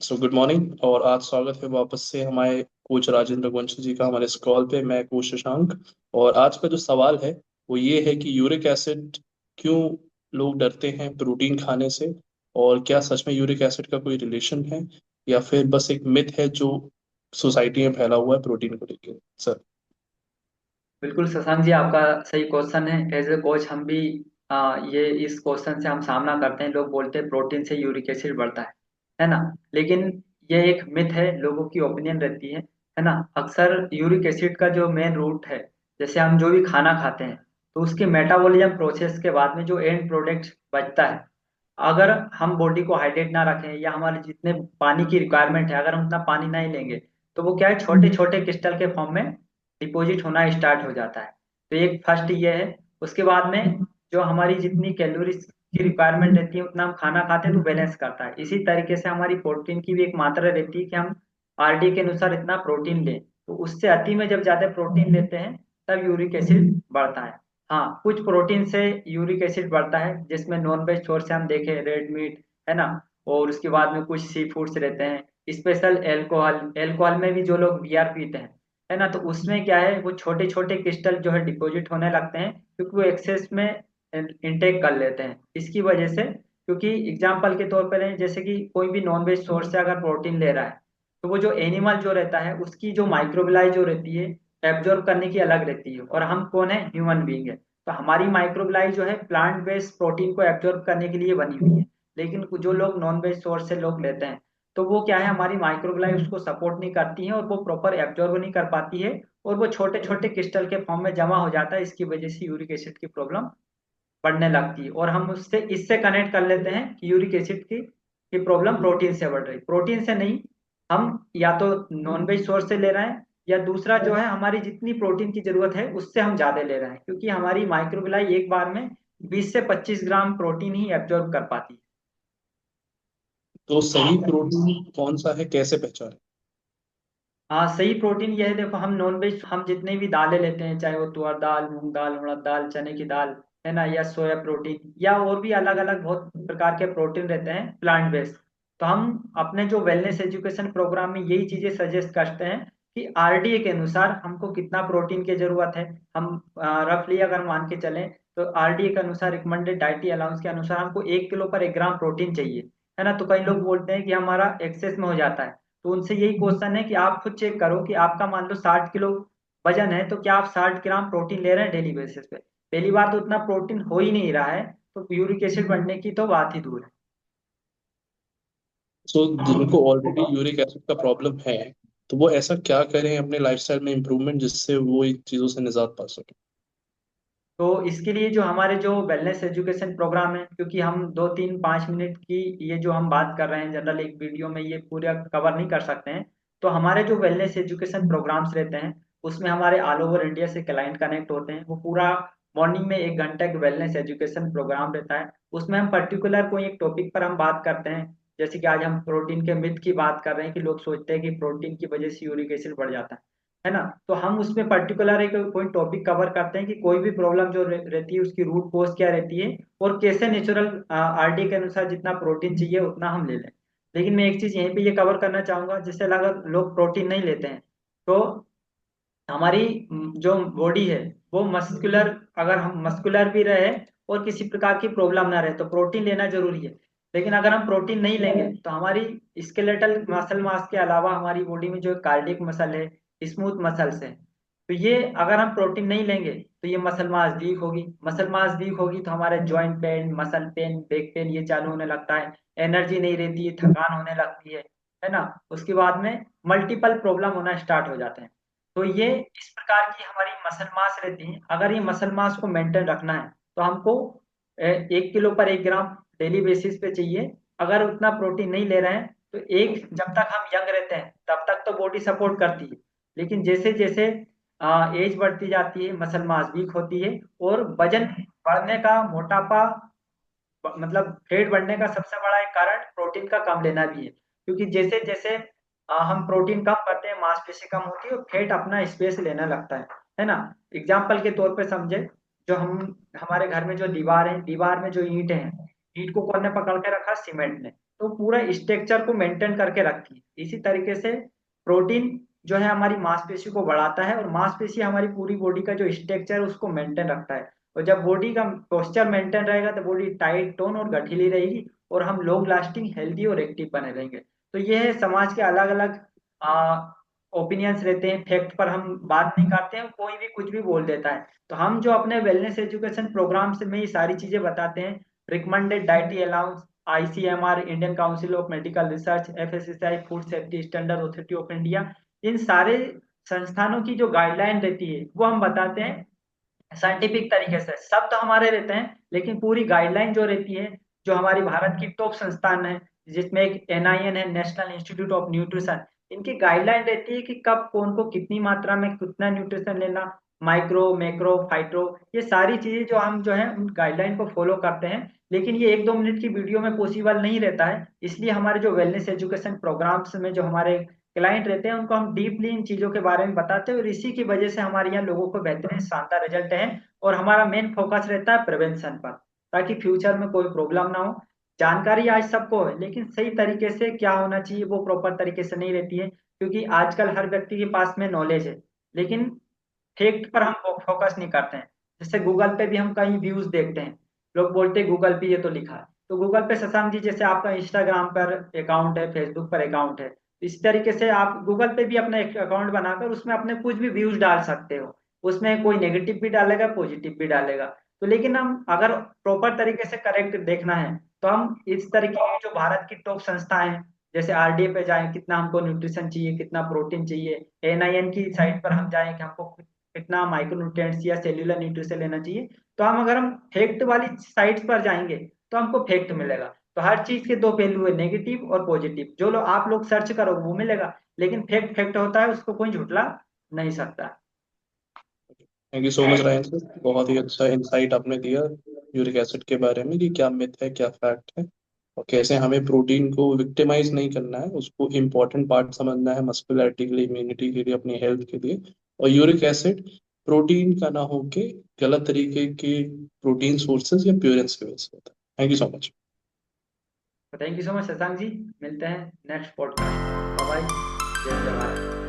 Good morning और आज स्वागत है वापस से हमारे कोच राजेंद्र गोंछल जी का हमारे इस कॉल पे। मैं कोच शशांक। और आज का जो सवाल है वो ये है कि यूरिक एसिड क्यों लोग डरते हैं प्रोटीन खाने से, और क्या सच में यूरिक एसिड का कोई रिलेशन है या फिर बस एक मिथ है जो सोसाइटी में फैला हुआ है प्रोटीन को लेकर। सर। बिल्कुल शशांक जी, आपका सही क्वेश्चन है। एज ए कोच हम भी ये इस क्वेश्चन से हम सामना करते हैं। लोग बोलते हैं प्रोटीन से यूरिक एसिड बढ़ता है ना। लेकिन ये एक मिथ है, लोगों की ओपिनियन रहती है ना। अक्सर यूरिक एसिड का जो मेन रूट है, जैसे हम जो भी खाना खाते हैं तो उसके मेटाबॉलिज्म प्रोसेस के बाद में जो एंड प्रोडक्ट बचता है, अगर हम बॉडी को हाइड्रेट ना रखें या हमारे जितने पानी की रिक्वायरमेंट है अगर हम उतना पानी नहीं लेंगे, तो वो क्या है, छोटे छोटे क्रिस्टल के फॉर्म में डिपॉजिट होना स्टार्ट हो जाता है। तो एक फर्स्ट ये है। उसके बाद में जो हमारी जितनी कैलोरीज की रिक्वायरमेंट रहती है उतना हम खाना खाते हैं तो बैलेंस करता है। इसी तरीके से हमारी प्रोटीन की भी एक मात्रा रहती है कि हम आरडी के अनुसार इतना प्रोटीन लें। तो उससे अति में जब ज्यादा प्रोटीन लेते हैं तब यूरिक एसिड बढ़ता है। हाँ, कुछ प्रोटीन से यूरिक एसिड बढ़ता है जिसमें नॉन वेज सोर्स से हम देखें रेड मीट है ना। और उसके बाद में कुछ सी फूड्स रहते हैं, स्पेशल एल्कोहल। एल्कोहल में भी जो लोग बियर पीते हैं है ना, तो उसमें क्या है, वो छोटे छोटे क्रिस्टल जो है डिपॉजिट होने लगते हैं क्योंकि वो एक्सेस में इनटेक कर लेते हैं इसकी वजह से। क्योंकि एग्जाम्पल के तौर पर है, जैसे कि कोई भी नॉन वेज सोर्स से अगर प्रोटीन ले रहा है तो वो जो एनिमल जो रहता है उसकी जो माइक्रोबिलाई जो रहती है एब्जॉर्ब करने की अलग रहती है, और हम कौन है, ह्यूमन बीइंग है। तो हमारी माइक्रोबिलाई जो है प्लांट बेस्ड प्रोटीन को एब्जॉर्ब करने के लिए बनी हुई है। लेकिन जो लोग नॉन वेज सोर्स से लोग लेते हैं तो वो क्या है, हमारी माइक्रोबिलाई उसको सपोर्ट नहीं करती है और वो प्रॉपर एब्जॉर्ब नहीं कर पाती है, और वो छोटे छोटे क्रिस्टल के फॉर्म में जमा हो जाता है। इसकी वजह से यूरिक एसिड की प्रॉब्लम बढ़ने लगती है, और हम उससे इससे कनेक्ट कर लेते हैं कि यूरिक एसिड की प्रॉब्लम प्रोटीन से बढ़ रही। प्रोटीन से नहीं, हम या तो नॉन वेज सोर्स से ले रहे हैं, या दूसरा जो है हमारी जितनी प्रोटीन की जरूरत है उससे हम ज्यादा ले रहे हैं, क्योंकि हमारी माइक्रोबिलाई एक बार में 20 से 25 ग्राम प्रोटीन ही एब्जॉर्ब कर पाती है। तो सही प्रोटीन कौन सा है, कैसे पहचाने? हाँ, सही प्रोटीन यह है, देखो हम नॉन वेज हम जितने भी दालें लेते हैं, चाहे वो तुअर दाल, मूंग दाल, उड़द दाल, चने की दाल है ना, या सोया प्रोटीन, या और भी अलग अलग बहुत प्रकार के प्रोटीन रहते हैं प्लांट बेस्ड। तो हम अपने जो वेलनेस एजुकेशन प्रोग्राम में यही चीजें सजेस्ट करते हैं कि आरडीए के अनुसार हमको कितना प्रोटीन की जरूरत है। हम रफली अगर मान के चलें तो आरडीए के अनुसार, रिकमेंडेड डाइटरी अलाउंस के अनुसार हमको 1 किलो पर 1 ग्राम प्रोटीन चाहिए, है ना। तो कई लोग बोलते हैं कि हमारा एक्सेस में हो जाता है। तो उनसे यही क्वेश्चन है कि आप खुद चेक करो कि आपका मान लो 60 किलो वजन है, तो क्या आप 60 ग्राम प्रोटीन ले रहे हैं डेली बेसिस पे। पहली बार तो उतना प्रोटीन हो ही नहीं रहा है, तो यूरिक एसिड बढ़ने की तो बात ही दूर है। सो जिनको ऑलरेडी यूरिक एसिड का प्रॉब्लम है तो वो ऐसा क्या करें अपने लाइफस्टाइल में इम्प्रूवमेंट जिससे वो इन चीजों से निजात पा सके? तो इसके लिए जो हमारे जो वेलनेस एजुकेशन प्रोग्राम है, क्योंकि हम 2 3 5 मिनट की ये जो हम बात कर रहे हैं जनरल एक वीडियो में ये पूरा कवर नहीं कर सकते हैं। तो हमारे जो वेलनेस एजुकेशन प्रोग्राम्स रहते हैं उसमें हमारे ऑल ओवर इंडिया से क्लाइंट कनेक्ट होते हैं। वो पूरा मॉर्निंग में 1 घंटे का वेलनेस एजुकेशन प्रोग्राम रहता है। उसमें हम पर्टिकुलर कोई एक टॉपिक पर हम बात करते हैं। जैसे कि आज हम प्रोटीन के मिथ की बात कर रहे हैं कि लोग सोचते हैं कि प्रोटीन की वजह से यूरिक एसिड बढ़ जाता है ना। तो हम उसमें पर्टिकुलर एक कोई टॉपिक कवर करते हैं कि कोई भी प्रॉब्लम जो रहती है उसकी रूट कोज क्या रहती है, और कैसे नेचुरल आरडी के अनुसार जितना प्रोटीन चाहिए उतना हम ले लें। लेकिन मैं एक चीज यहीं पे ये कवर करना चाहूंगा, जिससे अगर लोग प्रोटीन नहीं लेते हैं तो हमारी जो बॉडी है वो मस्कुलर, अगर हम मस्कुलर भी रहे और किसी प्रकार की प्रॉब्लम ना रहे तो प्रोटीन लेना जरूरी है। लेकिन अगर हम प्रोटीन नहीं लेंगे तो हमारी स्केलेटल मसल मास के अलावा हमारी बॉडी में जो कार्डियक मसल है, स्मूथ मसल्स है, तो ये अगर हम प्रोटीन नहीं लेंगे तो ये मसल मास वीक होगी। मसल मास वीक होगी तो हमारे joint pain, muscle pain, back pain ये चालू होने लगता है। एनर्जी नहीं रहती है, थकान होने लगती है ना। उसके बाद में मल्टीपल प्रॉब्लम होना स्टार्ट हो जाते हैं। तो ये इस प्रकार की हमारी मसल मास रहती है। अगर ये मसल मास को मेंटेन रखना है तो हमको 1 किलो पर 1 ग्राम डेली बेसिस पे चाहिए। अगर उतना प्रोटीन नहीं ले रहे हैं तो एक, जब तक हम यंग रहते हैं तब तक तो बॉडी सपोर्ट करती है। लेकिन जैसे जैसे एज बढ़ती जाती है मसल मास वीक होती है, और वजन बढ़ने का, मोटापा मतलब फैट बढ़ने का सबसे बड़ा एक कारण प्रोटीन का कम लेना भी है। क्योंकि जैसे जैसे हम प्रोटीन कम करते हैं मांसपेशी कम होती है और फैट अपना स्पेस लेने लगता है ना। एग्जाम्पल के तौर पे समझे, जो हम हमारे घर में जो दीवार है, दीवार में जो ईंट है, ईंट को कौन ने पकड़ के रखा, सीमेंट ने। तो पूरा स्ट्रक्चर को मेंटेन करके रखती है। इसी तरीके से प्रोटीन जो है हमारी मांसपेशी को बढ़ाता है, और मांसपेशी हमारी पूरी बॉडी का जो स्ट्रक्चर है उसको मेंटेन रखता है। और जब बॉडी का पोस्चर मेंटेन रहेगा तो बॉडी टाइट, टोन और गठीली रहेगी, और हम लॉन्ग लास्टिंग, हेल्दी और एक्टिव बने रहेंगे। तो ये है समाज के अलग अलग ओपिनियंस रहते हैं, फैक्ट पर हम बात नहीं करते हैं, कोई भी कुछ भी बोल देता है। तो हम जो अपने वेलनेस एजुकेशन प्रोग्राम से में ये सारी चीजें बताते हैं, recommended dietary allowance, ICMR, Indian council of medical research, FSSI, food safety standard authority of India, इन सारे संस्थानों की जो गाइडलाइन रहती है वो हम बताते हैं साइंटिफिक तरीके से। सब तो हमारे रहते हैं, लेकिन पूरी गाइडलाइन जो रहती है, जो हमारी भारत की टॉप संस्थान है, जिसमें एक एनआईएन है, नेशनल इंस्टीट्यूट ऑफ न्यूट्रिशन, इनकी गाइडलाइन रहती है कि कब कौन को कितनी मात्रा में कितना न्यूट्रिशन लेना, माइक्रो, मैक्रो, फाइट्रो, ये सारी चीजें जो हम जो है उन गाइडलाइन को फॉलो करते हैं। लेकिन ये 1-2 मिनट की वीडियो में पॉसिबल नहीं रहता है, इसलिए हमारे जो वेलनेस एजुकेशन प्रोग्राम्स में जो हमारे क्लाइंट रहते हैं उनको हम डीपली इन चीजों के बारे में बताते हैं, और इसी की वजह से हमारे यहाँ लोगों को बेहतरीन शानदार रिजल्ट है। और हमारा मेन फोकस रहता है प्रिवेंशन पर, ताकि फ्यूचर में कोई प्रॉब्लम ना हो। जानकारी आज सबको है, लेकिन सही तरीके से क्या होना चाहिए वो प्रॉपर तरीके से नहीं रहती है, क्योंकि आजकल हर व्यक्ति के पास में नॉलेज है, लेकिन फैक्ट पर हम फोकस नहीं करते हैं। जैसे गूगल पे भी हम कहीं व्यूज देखते हैं, लोग बोलते हैं गूगल पे ये तो लिखा है, तो गूगल पे शशांक जी जैसे आपका इंस्टाग्राम पर अकाउंट है, फेसबुक पर अकाउंट है, इस तरीके से आप गूगल पे भी अपना एक अकाउंट बनाकर उसमें अपने कुछ भी व्यूज डाल सकते हो। उसमें कोई नेगेटिव भी डालेगा, पॉजिटिव भी डालेगा। तो लेकिन हम अगर प्रॉपर तरीके से करेक्ट देखना है, तो हम इस तरीके की जो भारत की टॉप संस्था है, जैसे आरडीए पे जाएं, कितना हमको न्यूट्रिशन चाहिए, कितना प्रोटीन चाहिए, एनआईएन की साइट पर हम जाएं कि हमको कितना माइक्रोन्यूट्रिएंट्स या सेल्यूलर न्यूट्रिशन लेना चाहिए। तो हम अगर हम फैक्ट वाली साइट पर जाएंगे तो हमको फैक्ट मिलेगा। तो हर चीज के दो पहलू है, नेगेटिव और पॉजिटिव। जो लोग आप लोग सर्च करो वो मिलेगा, लेकिन फैक्ट फैक्ट होता है, उसको कोई झुटला नहीं सकता। Thank you so much Ryan sir, बहुत ही अच्छा इंसाइट आपने दिया यूरिक एसिड के बारे में कि क्या मिथ है क्या फैक्ट है, और कैसे हमें प्रोटीन को विक्टिमाइज नहीं करना है, उसको इम्पोर्टेंट पार्ट समझना है मस्कुलैरिटी के लिए, इम्यूनिटी के लिए, अपनी हेल्थ के लिए। और यूरिक एसिड प्रोटीन का ना होके गलत तरीके के प्रोटीन सोर्सेज या प्योरेंस की वजह से होता है। Thank you so much. Thank you so much Shashank ji, मिलते हैं नेक्स्ट पॉडकास्ट। बाय बाय, जय जय भारत।